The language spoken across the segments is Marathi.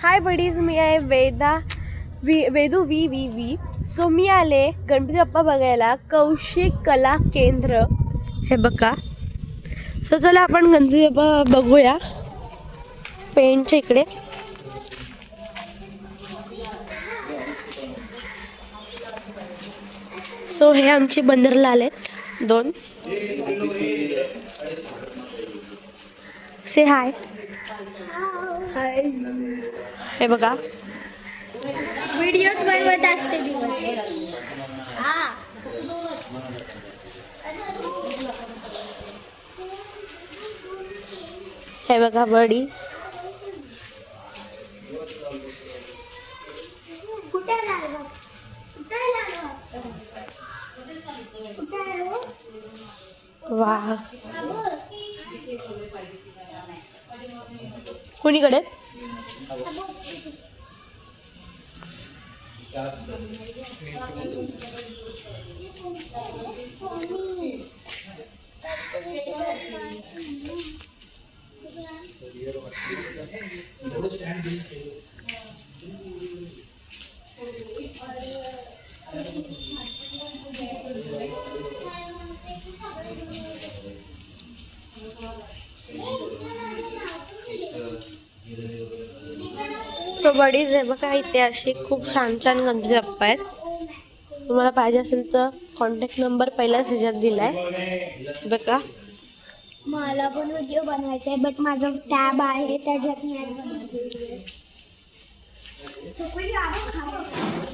हाय बडीज, मी आहे वेदू वी वी वी. सो मी आले गणपती बाप्पा बघायला कौशिक कला केंद्र. हे बघा. सो चला आपण गणपती बाप्पा बघूया पेंटच्या इकडे. सो हे आमचे बंदरला आलेत 2. से हाय. हाय. हे बघा व्हिडिओज बनवत असते दिवसभर. हे बघा बडीज. कुठे लागलं? वा. कोणीकडे? सो बडीज आहे बघा, इथे असे खूप छान छान गणपती बाप्पा आहेत. तुम्हाला पाहिजे असेल तर कॉन्टॅक्ट नंबर पहिल्याच ह्याच्यात दिलाय बघा. मला पण व्हिडिओ बनवायचा आहे, बट माझं टॅब आहे त्याच्यात मी.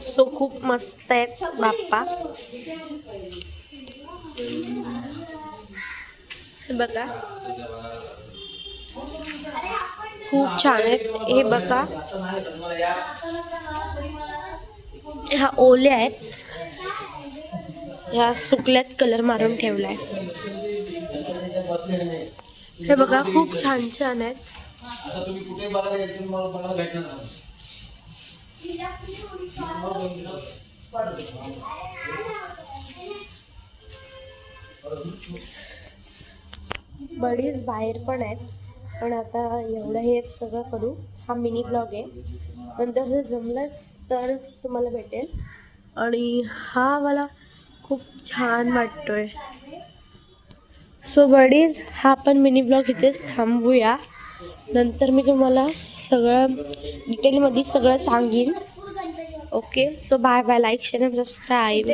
सो खूप मस्त आहेत बाप्पा. बघा खूप छान आहेत. हे बघा, ह्या ओल्या आहेत, ह्या सुकल्यात कलर मारून ठेवलाय. हे बघा खूप छान छान आहेत. बडीज बाहेर पण आहेत, पण आता एवढं हे सगळं करू. हा मिनी ब्लॉग आहे, नंतर जर जमलंच तर तुम्हाला भेटेल. आणि हा मला खूप छान वाटतोय. सो बडीज, हा आपण मिनी ब्लॉग इथेच थांबवूया. नंतर मी तुम्हाला सगळं डिटेलमध्ये सगळं सांगेन. Okay, so bye bye. Like share आणि सबस्क्राईब.